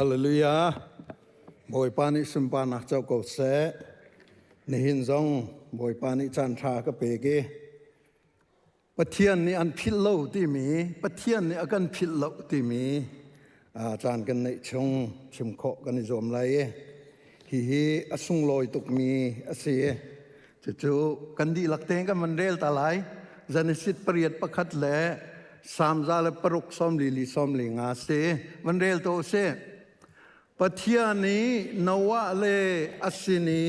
ฮาเลลูยาบอยปานิสุมปานักเจ้าเกษในหินซองบอยปานิจันทรากะเปเกปะเทียนนี่อันพิลเลาที่มีปะเทียนนี่อากันพิลเลาที่มีอาจารย์กันในชงชิมเคาะกันในโจมไรฮีอสุงลอยตุกมีอาเสียจู่ๆกันดีหลักเตงกันมันเรลตาไหลจันสิทธิ์เปรียดประคัดแหล่สามซาเลปรุกซ้อมลีซ้อมลิงอาเสมันเรลโตเสปะเทียนนี้นวะเลอสินี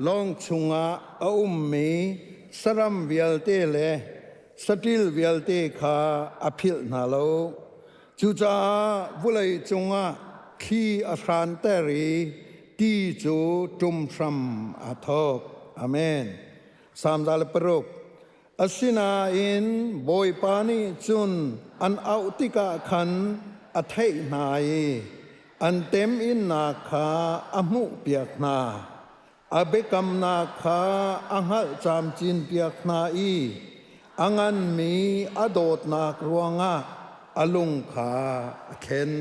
ลองชุงอาอุมมีสรัมเวียลเตเลสติลเวียลเตขาอภิลนาโลจูจ้าบุเลยจงขีอาคารเตรีตีจูจุมชัมอาทอกอาเมนสามซาเลปรุกอสินาอินบอยปานิจุนอันเอาติกาขันอเทนายอันเต็มอินนาคาอมุเปียกนาอเบกัมนาคาอังหัลจามจินเปียกนาอีอังันมีอโดดนากรวงอลุงขาเข็น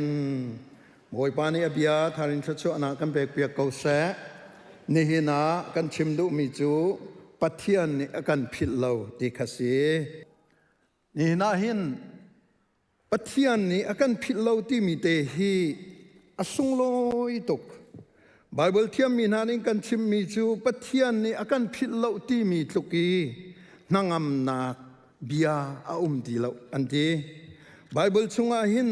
บอยปานิอเบียทารินชดนากันเปียกเกาแสนิหินากันชิมดุมิจูปัทเทียนนี่อาการผิดเราดีคสีนี่น่าเห็นปัทเทียนนี่อาการผิดเราที่มีเตหีอสุงลอยตกไบเบิลเทียมมีนานิกันชิมมีจูปัทเทียนนี่อาการผิดเราที่มีตุกีนางอำนาเบียอาดีเราอันที่ไบเบิลชงอาหิน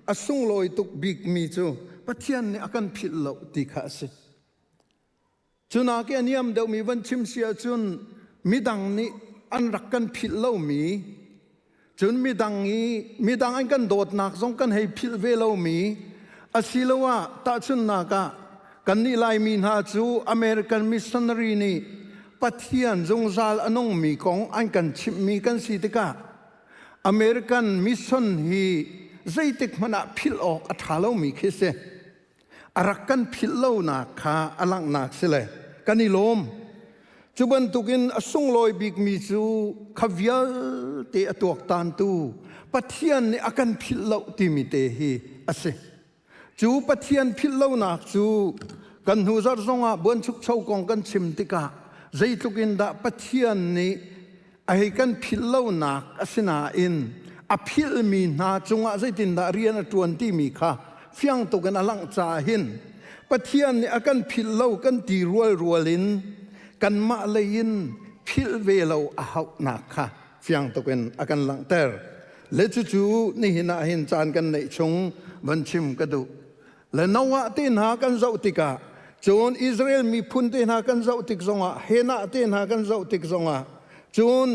อสุงลอยตกบิกมีจูปัทเทียนนี่อาการผิดเราดีคสีจุนาเกียนิยมเดามีวันชิมเสียจุนมีดังนี้อันรักกันผิดเล่ามีจุนมีดังนี้มีดังอันกันโดดหนักสงกันให้ผิดเวลามีอาศิลวะตาจุนนากะกันนี่ลายมีนาจูอเมริกันมิสชันนารีนี่ปัทเทียนจงซาลอนงมีของอันกันชิมมีกันสิติกะอเมริกันมิสชันฮีใจติกมันผิดออกอัฐาเล่ามีคิเสอารักกันผิดเล่านาคาอลังนักสิเลยกันนิลมจุบันตุกินอสุงลอยบิกมีจูขวิลเตอตัวตันตูปัทเทียนนี่อากันพิลเลาติมิเตฮีอาเซจูปัทเทียนพิลเลานักจูกันหูจารซงบนชุกเช่ากองกันชิมติกาใจตุกินดาปัทเทียนนี่ไอ้กันพิลเลานักอาเซนาอินอภิลมีนาจงใจตินดาเรียนตวนที่มีค่ะเฟียงตุกันอลังจาหินปัทเทียนนี่อากันพิลเลากันตีรัวลินกันมาเลยนพิลเวลาอาหนักค่ะเฟียงตะกันอากันหลังเตอร์เลจู่ๆนี่หินาหินจานกันในชงบันชิมกระดูและนวะเตนหากันเจ้าติกาจนอิสราเอลมีพุนเตนหากันเจ้าติกซงะเฮนาเตนหากันเจ้าติกซงะจน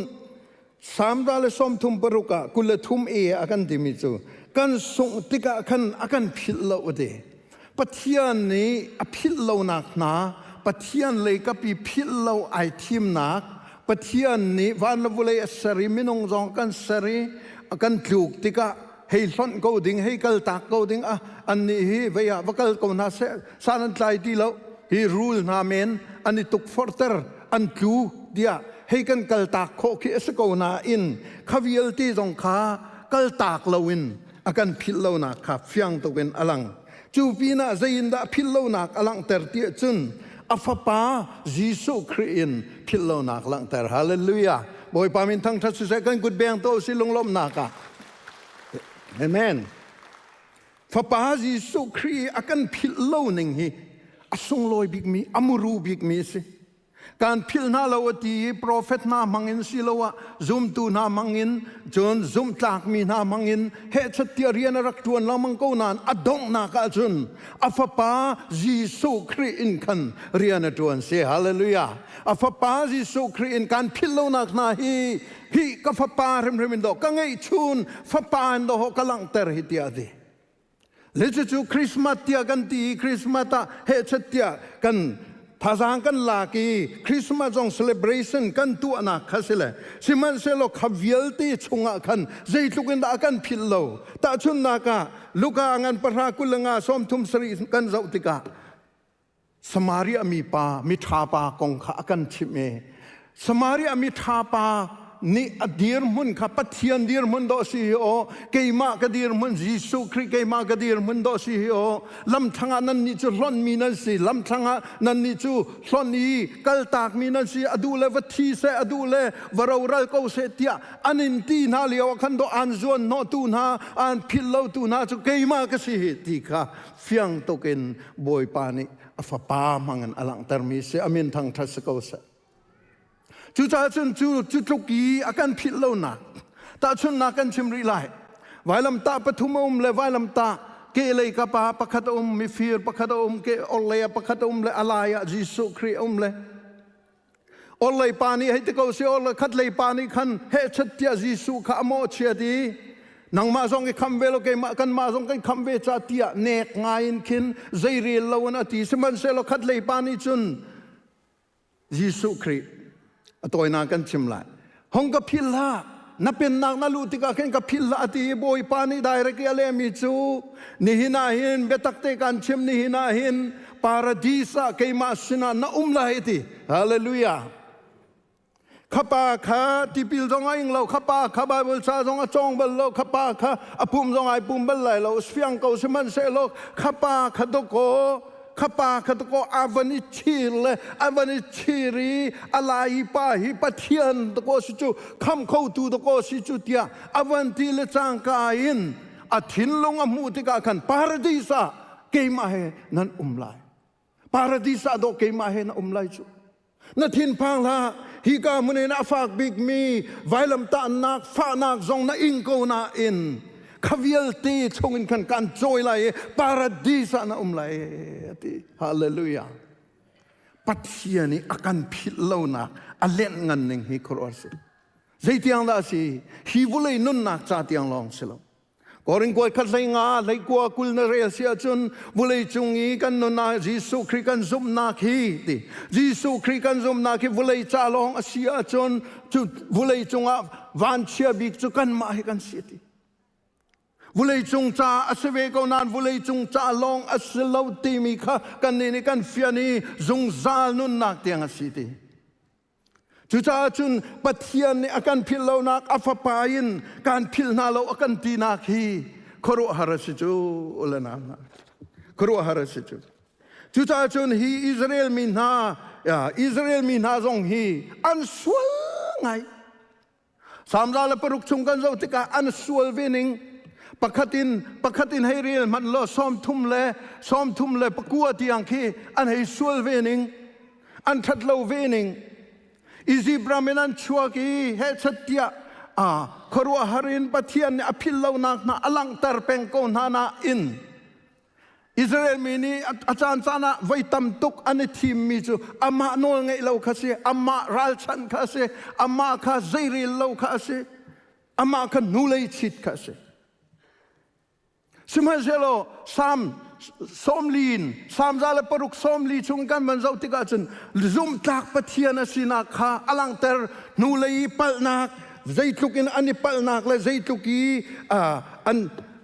สามดาลสมทุมปรุกะกุลทุมอากันติมิจูกันส่งติกากันอากันพิลเลาเดปัทเทียนนี้อภิลเลานักนาปัทเทียนเลยกับปีพิลเลาไอทีมนักปัทเทียนนี้วันละบุเลยสริมินงจงกันสริกันถูกติกาให้ส่วนกูดิ้งให้กัลตักกูดิ้งอันนี้เวียวักลกูน่าเสสารใจที่เราฮีรูลนาเมนอันนี้ตุกฟอร์เตอร์อันกูเดียให้กันกัลตักโคคิสกูนาอินขวิลที่จงขากัลตักลาวินอากันพิลเลานักขับเฟียงตะเป็นอลังจูปีน่าใจอินดาพิลเลานักอลังเตอร์ที่จุนอัฟปายิสุครินพิลเลานักอลังเตอร์ฮาเลลูยาบอยปามินทั้งทัศน์เสกันกุดเบียงโตสิลงลมนักเอเมนอัฟปายิสุครีอากันพิลเลาหนึ่งฮีอสุงลอยบิกมีอมูรูบิกมีสิการพิลนาลาวตีโปรเฟตนามังอินสิลาวะซุมตูนามังอินจนซุมจากมีนามังอินเฮชัดเตียเรียนรักทวนลามังกูนานอดงนากาจุนอัฟปายิสุครีอินกันเรียนทวนเสียฮาเลลูยาอัฟปายิสุครีอินการพิลโลนักนาฮีกับฟปาเริมดอกกังไอชุนฟปาอินโดฮกลังเตอร์ฮิตยาดีเลจูคริสต์มาสเตียกันตีคริสต์มาสเฮชัดเตียกันภาษากันลากีคริสต์มาสจงเซเลบรชันกันตัวนักข้าศึกสิมันเซโลขวิลตีชงกันใจทุกินดากันพิลโลตาชุนนักลูกางานปรากุลงาสมทุมสรีกันเจ้าติกาสมารีมีปามิทาปากงขากันชิเมสมารีมีทาปา ni adir mun kha pathian dir mun do si o keima ka dir mun Jesu Christ keima ka dir mun do si o lam thanga nan ni chu ron mi nan si lam thanga nan ni chu ron ni kal tak mi nan si adu le vathi se adu le varoral ko se tia anin ti na liaw khan do an zon no tu na an phillo tu na chu keima ka si ti kha fiang token boy pani afa pa mangan alang termi se amin thang thas ko se chu cha chun chu ki akan phillo na ta chun na kan chimri lai vailam ta pathumum le vailam ta ke le ka pa pakhat mi fir pakhat ke ole pakhat le alaya Jesu Christ le ole pani he te ko se ole khat le pani khan he chatia Jesu kha mo chia di nang ma zong ke kham velo ke ma kan ma zong ke kham ve cha tia nek ngain kin zairi lo na ti seman se lo khat le pani chun Jesu Christ atoi na kan chim lai hong ka philha na pen nak na lu ti ka ken ka philha ti boy pani direct ale mi chu ni hina hin betak te kan chim ni hina hin paradisa ke ma sina na lai ti hallelujah khapa kha ti pil zong ai lo khapa kha bible sa zong a chong bal lo khapa kha apum zong ai pum bal lai lo sfiang ko seman se lo khapa kha do ko khapa kha do ko avani chiri alai pa hi pathian do ko si chu kham khau tu do ko si chu tia avanti le chang ka in a thin long a mu ti ka khan paradisa ke ma he nan lai paradisa do ke ma he na lai chu na thin phang la hi ka mun na fak big mi vailam ta nak fa nak zong na ing ko na in khavial ti chongin kan joy lai paradisa na lai ti hallelujah pathian ni akan philo na alen ngan ning hi cross zaitiang da si hi vulei nun nak cha tiang long silo koring koi khat lai nga lai kwa kul na re sia chun vulei chungi kan no na Jesu Christ kan zum na khi ti Jesu Christ kan zum na khi vulei cha long asia chun chu vulei chunga van chia bik chu kan ma hi kan si ti vulei chung cha asve ko nan vulei chung cha long aslo timi kha kan ni kan fiani zung zal nun nak tiang si ti chu cha chun pathian ni akan philo nak afapain kan phil na lo akan ti nak hi khoro harasi chu ulana khoro harasi chu cha chun hi Israel min ha zong hi an swal ngai samra la paruk chung kan zo tika an swal vening pakhatin hei real man lo som thum le pakua tiang khi an hei swal vening an that lo vening izi brahmanan chua ki he chatia khorwa harin pathian a phillo nak na alang tar peng ko na in Israel mini achan chana vaitam tuk ani thim mi chu ama nol ngei lo khase ama ral chan khase ama kha zairi lo khase ama kha nulei chit khase simazelo somlin samzala paruk somli chung kan manzau tika chun zum tak pathian asina kha alangter nulei palnak zaitlukin ani palnak le zaitluki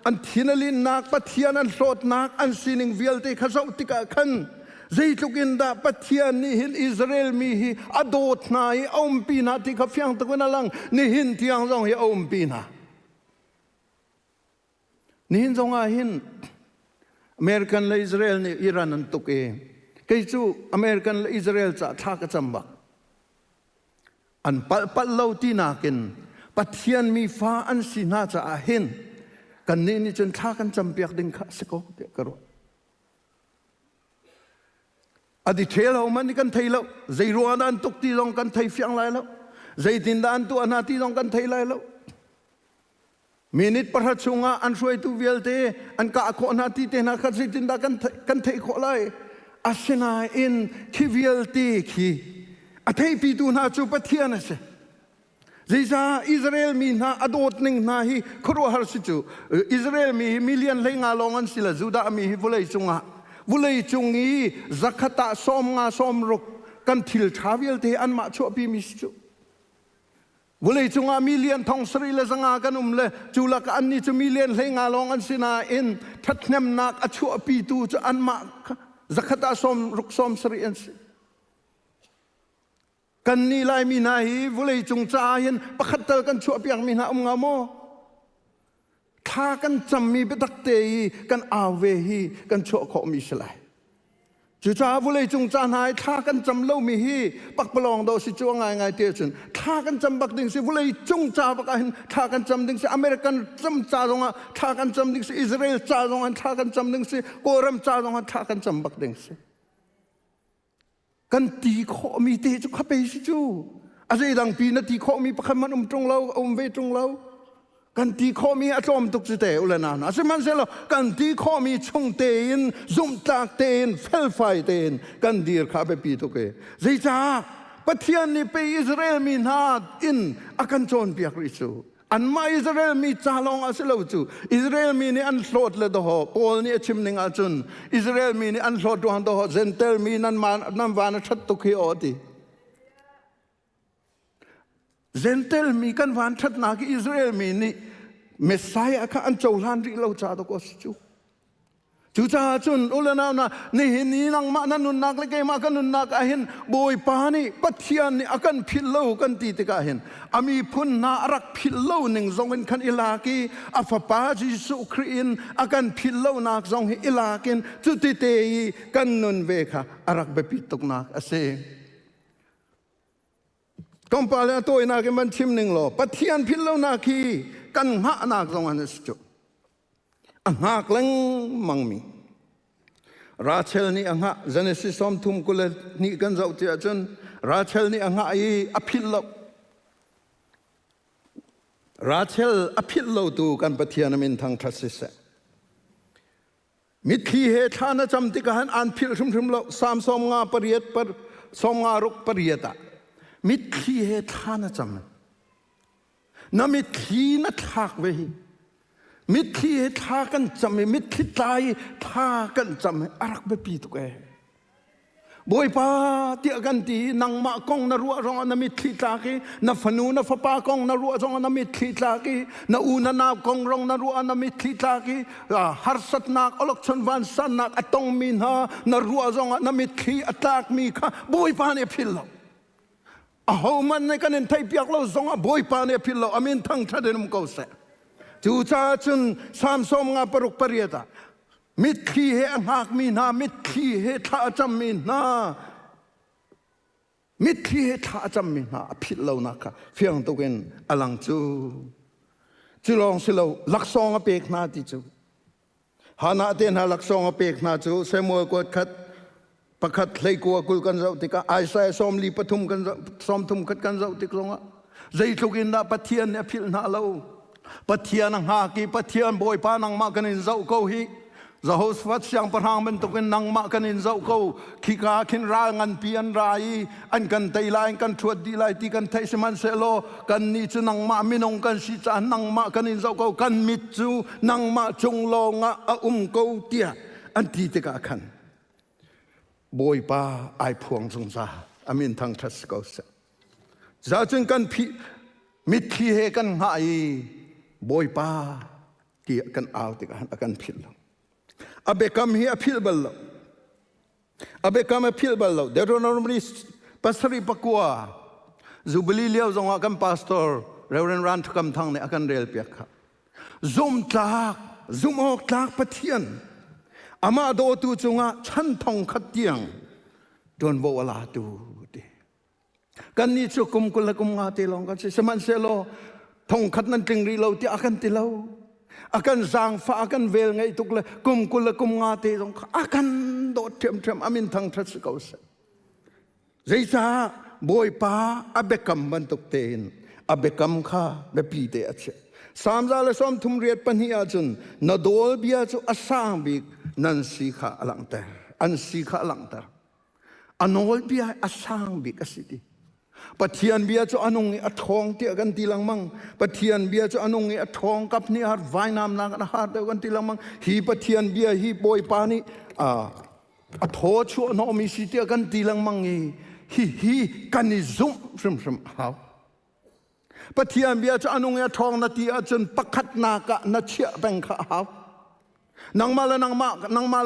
an thinalin nak pathian an hlot nak an sining vialte khazau tika khan zaitlukin da pathian ni hin Israel mi hi adot nai ompina tika fyang takuna lang ni hin tiang zong hi ompina ni hin zonga hin American le Israel ni Iran an tuk kei chu American le Israel cha tha ka chamba an pal lo ti na kin pathian mi fa an si na cha a hin kan ni chun tha kan champiak ding kha seko te karo adi thelo man kan thailo zairo an tuk ti long kan thai fyang lai lo zaitin dan tu anati long kan thai lai lo minit parhat chunga an shoi tu vialte an ka kho na ti te na khat sitin da kan thei kho lai asina in ki vialte ki athei pi tu na chu pathian ase Zisa Israel mi na adot ning na hi khro har si chu Israel mi million lenga longan sila Juda mi hi vulei chungi zakata som nga som ruk kan thil thavial te an ma chu pi mi chu vulei chunga million thong sri le zanga kan le chula ka an ni chu million lenga longan sina in thatnem nak achu pi tu chu an ma zakata som ruk som sri an si กันนี่ลายมีนาฮีวุเลยจงใจเห็นประคัตเตอร์กันชั่วเปียงมีนาองาโมถ้ากันจำมีเบตักเตยกันอาเวฮีกันชั่วขอมีสลายจุจ้าวุเลยจงจานหายถ้ากันจำเล่ามีฮีปักปลองดอสิจัวง่ายเตี้ยจนถ้ากันจำบักดิ่งสิวุเลยจงจ้าปักเห็นถ้ากันจำดิ่งสิอเมริกันจำจ้าตรงอ่ะถ้ากันจำดิ่งสิอิสราเอลจ้าตรงอ่ะถ้ากันจำดิ่งสิโกรัมจ้าตรงอ่ะถ้ากันจำบักดิ่งสิกันตีข้อมีเตจุขับไปสิจูอาศัยดังปีนาตีข้อมีประคำมันตรงเราเวตรงเรากันตีข้อมีอาจอมตุกจิเตอุลนานะสิมันเสร็จแล้วกันตีข้อมีชงเตนซุ่มตากเตนเฟลไฟเตนกันดีร์ข้าไปปีตุกเอใจจ้าประเทศนี้ไปอิสราเอลมีนาอินอากันโจนเปียกริสูอันมาอิสราเอลมีจาลองอาศัยเราจูอิสราเอลมีนี่อันโหลดเลยดอกโอลนี่ชิมหนึ่งอาจุนอิสราเอลมีนี่อันโหลดดวงดอกเซนเตลมีนั่นมานั่นวานชัดตุกฮีอดีเซนเตลมีกันวันชัดนักอิสราเอลมีนี่เมสไซอาค่ะอันโจลันริเราจ้าตกสิจูจ้าจุนอุลนานะนี่เห็นนี่นังมานันนุนนักเล็กมากันนุนนักอาเห็นบอยปานี่ปัทยานี่อากันพิลโลกันตีติกาเห็นอามีพุ่นนารักพิลโลหนึ่งทรงเป็นคันอิลากีอาฟปาจิสุครีนอากันพิลโลนักทรงอิลากินจุติเตยกันนุนเวค่ะอารักเบปิตุกนักอาเซกองปาเลตัวนักมันชิมหนึ่งโลปัทยานพิลโลนักคีกันหานักทรงอันสจุหากลังมังมีราเชลนี่หาเจเนซิสอมทุ่มกุลนี่กันเจ้าเจ้าจนราเชลนี่หาอภิลโลราเชลอภิลโลตูกันปะเทียนมินทางทัศน์เสมิทีเหตุานจำติกันอันพิลชุมโลสามสมงาปริยตปรสมงารุกปริยตามิทีเหตุานจำนามิทีนัทหักเวหิมิทีทากันจำมิทีตายทากันจำอารักเบปีตุกเอบอยปาเตียกันตีนังมากงนรัวรองนามิทีตากีนาฟนูนาฟปากงนรัวรองนามิทีตากีนาอูนานากงรองนรัวนามิทีตากีฮาร์สัตนักอลกชนวันสันนักอตงมินฮานรัวรองนามิทีอตากมีค่ะบอยปาเนี่ยพิลโลอาหมันในกันในไทยเปียกเราส่งบอยปาเนี่ยพิลโลอามินทั้งชาตินุมเกาเสจูจ้าจุนสามสมงาปรุกปริยตามิตรขี้เหงหักมีนามิตรขี้เหท่าจำมีนามิตรขี้เหท่าจำมีนาพิลเรานักเฟียงตุกินอลังจูลองสิเราลักซองอเปกนาติจูฮานาเตนหาลักซองอเปกนาจูเสมอกดขัดประคัดเลยกัวกุลกันเจ้าติกาไอซ์ไซสอมลีปทุมกันสอมทุมขัดกันเจ้าติกลงอ่ะใจตุกินนาปะเทียนเนี่ยพิลนาเราปัทยานังหากีปัทยานบอยปานังมากันอินเจ้าเขาฮีจะหัวสวัสดิ์ยังประหางเป็นตุกันนังมากันอินเจ้าเขาขี้กาขินรางันเปียนรายอันกันไตไลกันทวดดีไลที่กันไทยสมันเซโลกันนี่จูนังมามินงกันสิจานังมากันอินเจ้าเขากันมิจูนังมาจงลงอาเขาเตียอันที่ตะกาขันบอยปาไอพวงสงสาอามินทางทัศกษาจะจึงกันพิมิตรขี้เหกันหายบอยปาเกี่ยกันเอาติกันอากันพิลอาเบกัมฮีอภิลบัลลอาเบกัมอภิลบัลลเดโรนอร์มิสปัสริปกัวจูบิลีเลียวจงอากันพาสตอร์เรเวนรันทุกคำทางเนี่ยอากันเรลเปียกซุ่มจากซุ่มออกจากปะเทียนอามาโดตูจงอาฉันทองขัดเตียงโดนโบวลาตูดิกันนี่จุกุมกุลกุมงาเตลองกันสมันเซโลทองขัดนั้นจึงรีเราที่อากันติเราอากันสร้างฟ้าอากันเวลไงทุกเลยกุมกุลกุมงาเตลองอากันโดดเทียมเทียมอามินทางทัศกาเสใจจ้าบอยป้าอาเบกัมบันตุกเตนอาเบกัมข้าเบปีเตอเชสามจาเลสอมทุมเรียดปัญญาจุนนาโดลบียจุอาสางบิกนันสีขาหลังแต่อันสีขาหลังแต่อันโนลบียอาสางบิกสิดีปัทยานเบียจะอนุงิอัดทองเตียกันตีลังมังปัทยานเบียจะอนุงิอัดทองกับนี่ฮาร์ไวน้ำนักฮาร์เดียวกันตีลังมังฮีปัทยานเบียฮีบอยปานี่อัดทอชัวนอมิสิเตียกันตีลังมังฮีกันนิซุ่มฮาวปัทยานเบียจะอนุงิอัดทองนาทีอาจนปักขัดนากะนาเชียแบงข้าวนังมาล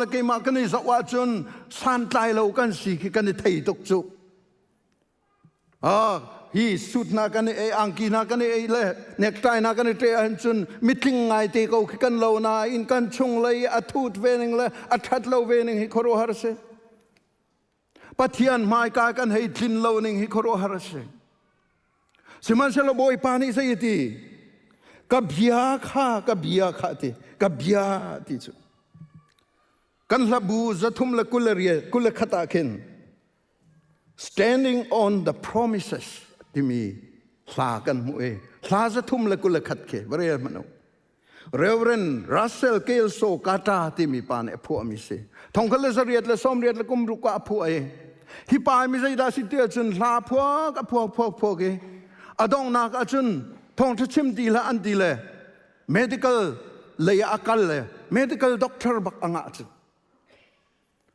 ะเกมากันนี่สวัสดิ์จนสันใจเรากันสิกันนี่ไทยตกจุ hi suit na kan e angki na kan e le necktie na kan te an chun meeting ngai te ko kan lo na in kan chung le athut vening le athat lo vening hi khoro har se pathian mai ka kan hei thin lo ning hi khoro har se siman se lo boi pani se ti ka bia kha ti ka bia ti chu kan labu zathum la kularia kul khata khin standing on the promises timi hla kan mu e hla zathum la kul khat ke bare mano Reverend Russell Kelso kata timi pan e phu mi se thong khal zariat la som riat la kum ru ka phu e hi pa mi zai da si te chun hla phu ka phu ke adong na ka chun thong thachim di la an di le medical le akal le medical doctor bak anga chu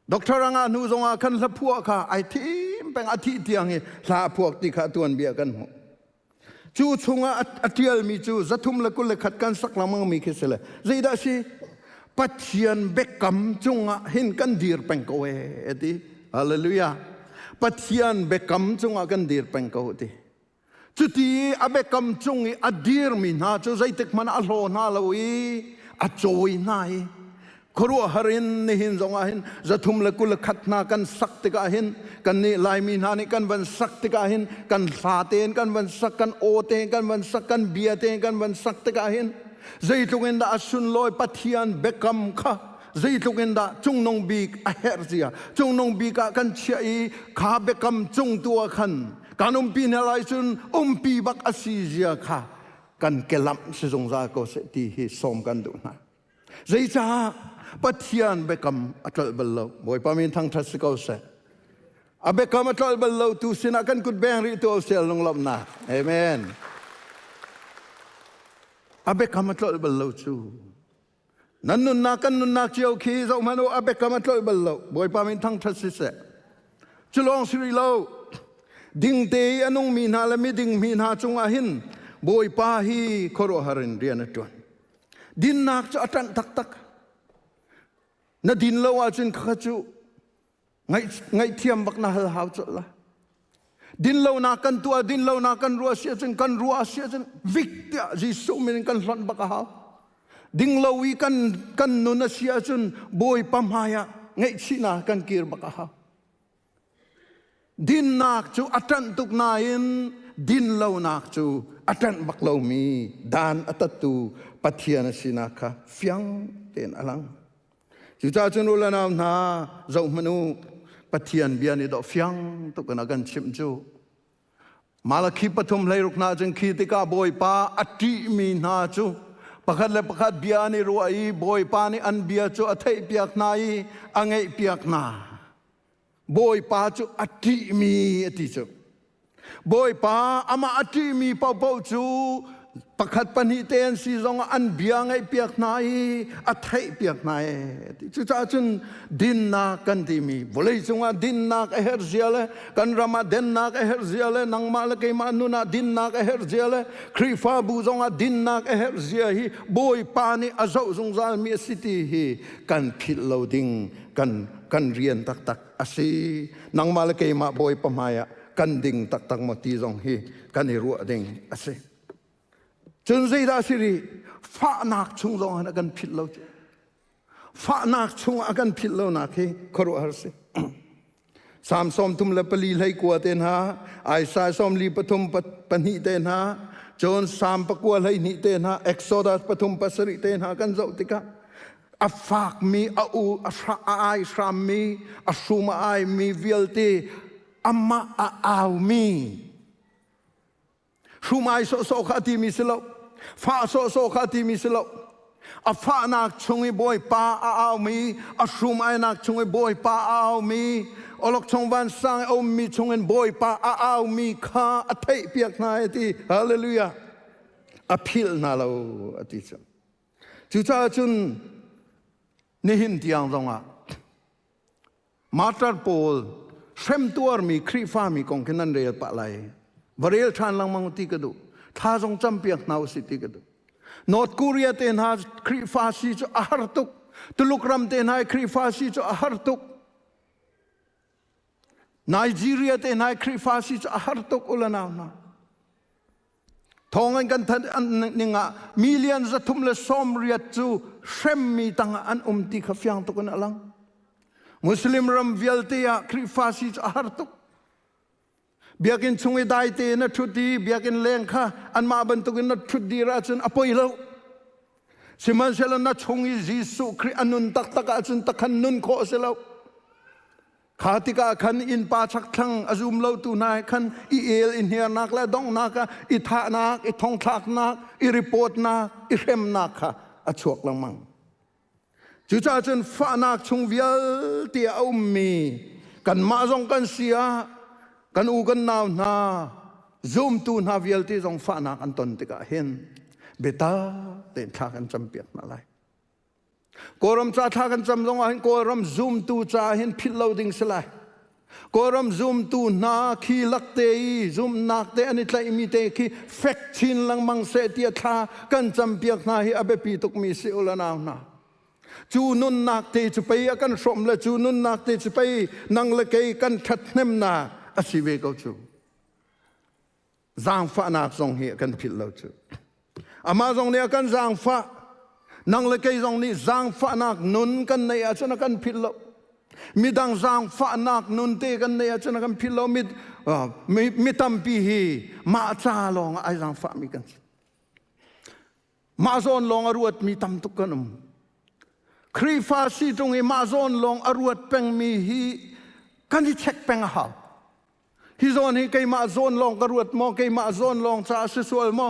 doctor anga nu zonga kan la phu kha ai thim peng athi tiang he hla phuak ti kha tuan bia kan mo chu chunga atial mi chu zathum la kul khat kan sak lamang mi khisele zeida si pathian bekam chunga hin kan dir peng ko e eti hallelujah pathian bekam chunga kan dir peng ko ti chuti abekam chungi adir mi na chu zaitek man a hlo na loi a choi nai khoro harin ni hin zonga hin zathum la kul khatna kan sakte ka hin kan ni lai mi na ni kan van sakte ka hin kan thaten kan van sak kan ote kan van sak kan biate kan van sakte ka hin zaitungen da asun loi pathian bekam kha zaitungen da chung bi a herzia chung bi ka kan chai kha bekam chung tua khan kanum pi na lai chun pi bak asizia kha kan kelam se zongza ko se ti hi som kan du na zaita pathian bekam atal ballo boy pamin thang thas ko se abekam atal ballo tu sina kan kut beng ri to sel long lom na amen abekam atal ballo chu nanun na kan nun na chiao khi zo mano abekam atal ballo boy pamin thang thas se chulong sri lo ding te anung mi na la mi ding mi na chung a hin boy pa hi khoro harin rian atun din nak chu atan tak na din lo a chin kha chu ngai thiam bak na hal hau chu la din lo na kan tua din lo na kan ruwa sia chen vik tia ji su min kan hlon bak ha ding lo wi kan nu na sia chun boy pam haya ngai china kan kir bak ha din nak chu atan tuk na in din lo nak chu atan bak lo mi dan atatu pathian sinaka fyang ten alang chu cha chun ulana na zo manu pathian biani do fyang to kana kan chim chu malakhi pathum lai rukna jeng khi tika boy pa ati mi na chu pakhat le pakhat biani ruai boy pa ni an bia chu athai piak nai angai piak na boy pa chu ati mi ati chu boy pa ama ati mi pau chu pakhat pani ten si zong an biang ai piak nai athai piak nai chu cha chun din na kan ti mi volei chunga din na ka her ziale kan rama den na ka her ziale nang ma la ke ma nu na din na ka her ziale khrifa bu zong a din na ka her zia hi boy pa ni azau zong zal mi city hi kan khil loading kan rian tak asi nang ma la ke ma boy pamaya kan ding tak mo ti zong hi kan ni ru ding asi chun zai da siri fa nak chung zong han kan phit lo fa nak chung akan phit lo na ke khoro har se sam som tum la pali lai kwa ten ha ai sa som li pathum pani ten ha chon sam pakwa lai ni ten ha exodus pathum pasari ten ha kan zo tika afak mi au afra ai shram mi asuma ai mi vialte amma au mi shumai so khati mi selo fa so khati mi selo afa nak chungi boy pa au mi ashumai nak chungi boy pa au mi olok chong van sang om mi chungen boy pa au mi kha athai piak na ti hallelujah apil na lo ati chu cha chun ni hin tiang zonga matar pol sem tuar mi khri fa mi kong kenan re pa lai varel than lang mang ti ka du tha jong cham piak nau si ti ka du North Korea ten ha khri fa si chu ahartuk tulukram ten ha khri fa si chu ahartuk ไนจีเรียเตนายคริฟาสิจะหาตุกอุลนาวนะทองกันทันอันนึงอ่ะมิลเลียนจะทุ่มเลยซ้อมเรียดจูเช่มมีตังอันตีขฟียงตุกันอลังมุสลิมรำเวลเตียคริฟาสิจะหาตุกเบียกินชงไอได้เตนะชุดดีเบียกินเลงค่ะอันมาบรรทุกินชุดดีราชนอภัยแล้วสิมันเสลนัดชงอิจิสุคริอันนุนตักตักอาจนตักขันนุนโคเสลวขาติกาขันอินปาชักทังอาจุมเลวตูนายขันอีเอลอินเฮียนักและดองนักอิทานักอิทองทักนักอิริปอดนักอิเรมนักค่ะอชวกลังมังจุจ้าจนฟ้านักชงเวียลเตียอุมมีกันมาจงกันเสียกันอูกันนาวนาซุมตูนาเวียลที่จงฟ้านักอันตนติกาเห็นเบต้าเต็นทักกันจำเปียกมาเลยกอรมจ่าทักกันจำลงเห็นกอรมซุมตูจ่าเห็นพิลเลาดิ้งสลายกอรมซุมตูนาคีลักเตยซุมนักเตอันนี้ทลายมีเตคีเฟกชินลังมังเสตียทากันจำเปียกนาฮิอเบปีตุกมีสิอุลนาวนาจูนุนนักเตจะไปกันสมละจูนุนนักเตจะไปนั่งละเกยกันขัดเนมนาอาศิเวกจูจางฟ้านักทรงเหียกันพิลเลาจูอามาทรงเนี่ยกันจางฟ้านั่งเล็กๆตรงนี้จางฟ้านักนุนกันในอาจารย์กันพิลโลมีดังจางฟ้านักนุนเตกันในอาจารย์กันพิลโลมีตั้มปีฮีมาจ้าลองไอ้จางฟ้ามีกันมาโซนลองอรวดมีตั้มตุกกันครีฟาซีตรงนี้มาโซนลองอรวดเป็งมีฮีกันที่เช็คเป็งหาฮิโซนฮีใครมาโซนลองอรวดมอใครมาโซนลองจ้าสิสวลมอ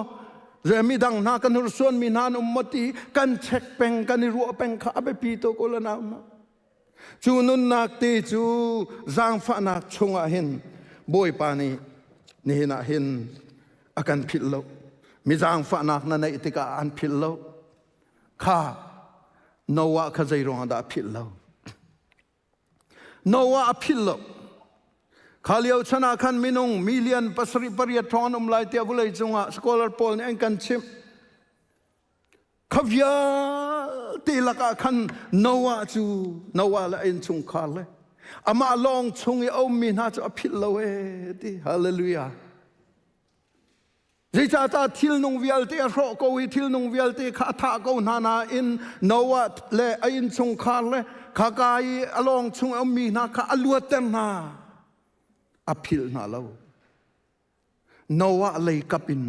เรื่องมีดังนักกันรุส่วนมีนานมติกันเช็คเป็งกันรัวเป็งข้าไปปีโตโกลนาวนะจูนุนนักตีจูจางฟ้านักชงอาหินบอยปานีนี่นะหินอาการพิลโลมีจางฟ้านักนั่นในอิติกาอันพิลโลข้าโนวะข้าใจรองดาพิลโลโนวะพิลโลข้าเลี้ยวชนะขันมินงมิเลียนปัสริปริยทอนไลเตียบุเลยจงอ่ะสกอลาร์พอลเนี่ยกันชิมขบยาตีลักขันโนวะจูโนวะละเอ็นชงขาเลยอามาลองชงเอามีน่าจะพิลเลดีฮาเลลูยาจิตาตาทิลนงเวียลเตียโรโกวิทิลนงเวียลเตียข้าทาโกนานาอินโนวะเลเอ็นชงขาเลยข้ากายลองชงเอามีน่าข้าอลวดเต็มนาอภิลนาเลวโนวะเลยกับอิน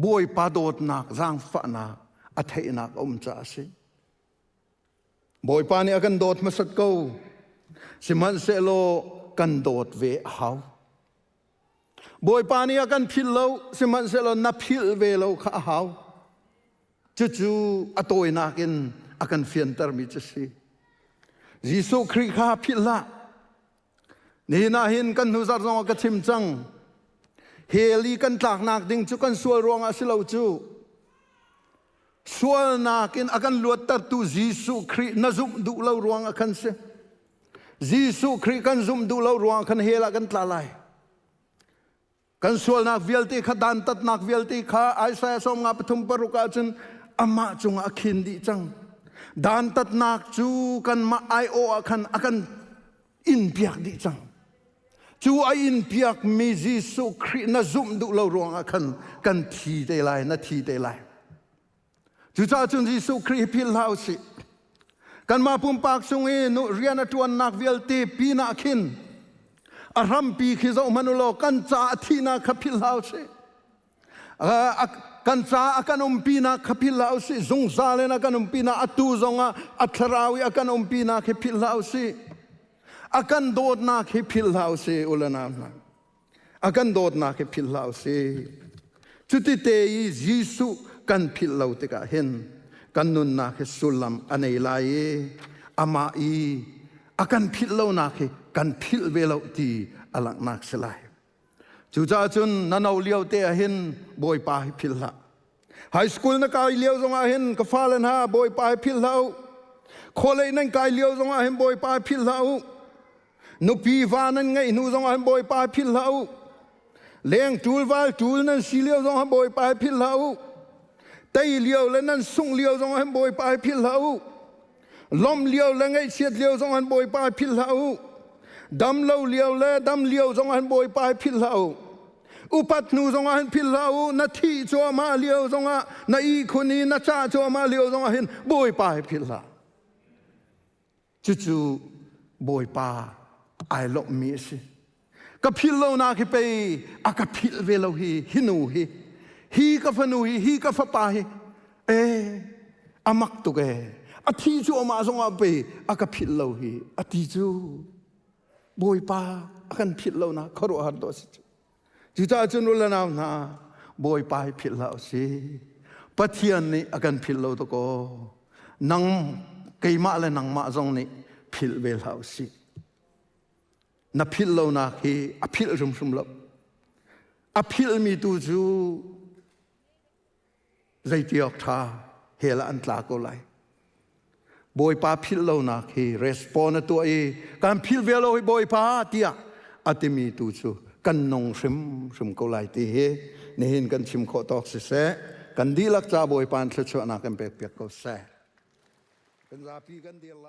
บวยปาโดดนักจางฟ้านักอัฐินักจ่าสิบวยปานี่กันโดดมาสักกูสิมันเซโลกันโดดเวหาวบวยปานี่กันพิลเลวสิมันเซโลนับพิลเวเลวข้าหาวจู่ๆอโตยนักินอากันเฟียนเตอร์มิจสิยิสุคริข้าพิลละนี่น่าเห็นกันหุซาร์จงกระชิมจังเฮลีกันตากนักดิ่งจุกันสวลรวงอาศิลาวจูสวลนักอินอากันลวดตัดตูยิสุคริน่าซุ่มดูเลวรวงอากันเสยิสุคริกันซุ่มดูเลวรวงกันเฮลากันตาลายกันสวลนักเวลตีขัดดันตัดนักเวลตีข้าไอซ์สมงาปฐุมปรุกาจนอามาจงอาคินดีจังดันตัดนักจูกันมาไอโออากันอินเปียกดีจังจูอินเปียกมียิสุคริน่าซุ่มดูเลวรวงอากันทีเดลัยนาทีเดลัยจู่จ้าจนยิสุคริพิลลาวสิกันมาปุ่มปากสงเอนุเรียนตัวนักเวลตีปีนักินอารมปีขิจอมนุโลกันจ้าทีนักพิลลาวสิกันจ้ากันปีนักพิลลาวสิจงซาเลนักันปีนักอัตุจงอัทราวิกันปีนักพิลลาวสิอากันโดดนักพิลลาวสิอุลนามนะอากันโดดนักพิลลาวสิจุดที่เตยยิสุกันพิลลาวติกาเห็นกันนุนนักสุลัมอันเอลายอามาอีอากันพิลลาวนักกันพิลเวลาวตีอลังนักสลายจู่จ้าจนนันเอาเลี้ยวเตะเห็นบอยปาพิลละไฮสคูลนักการเลี้ยวจงอาเห็นกฟ้าเลนฮะบอยปาพิลลาวโคเลยนั่งการเลี้ยวจงอาเห็นบอยปาพิลลาวนุปีวานันไงนูจงอาเห็นบอยปาพิลลาวเลี้ยงจูลวาลจูลนั่นสีเลี้ยวจงอาเห็นบอยปาพิลลาวไตเลี้ยวและนั่นส่งเลี้ยวจงอาเห็นบอยปาพิลลาวล้มเลี้ยวและไงเสียดเลี้ยวจงอาเห็นบอยปาพิลลาว ดำเล่าเลี้ยวและดำเลี้ยวจงอันบอยปายพิลเอาอุปัตนูจงอันพิลเอานาทีจัวมาเลี้ยวจงอ่ะนาอีคนนี้นาจ่าจัวมาเลี้ยวจงอันบอยปายพิลาจู่ๆบอยปาไอหลอกมีสิกับพิลเรานาคิไปอากับพิลเวลาฮินูฮีกับฟนูฮีกับฟปาอามักตุกอาทิจูมาสงอาไปอากับพิลเราอาทิจูบอยปาอากันพิลเรานะขรุหัดดสิจุดจุนรุลนาวนะบอยปาพิลเราสิปัทยันนี่อากันพิลเราตโกนังเกี่ยมาเลยนังมาจงนี่พิลเวลาสินับพิลเรานะฮีอพิลรุมๆเราอพิลมีตูจูใจเตียกท่าเฮลันตลาโกไลบอยปาพิลเรานะฮีรีสปอนตัวการพิลเวลาบอยปาเตียอัติมีตูจูกันนงชิมโกไลตีเฮนี่เห็นกันชิมโคตอกสิเสกันดีลักจ้าบอยปานเชื่อนักกันเปียกก็เสกันราพีกันเดียร์ไล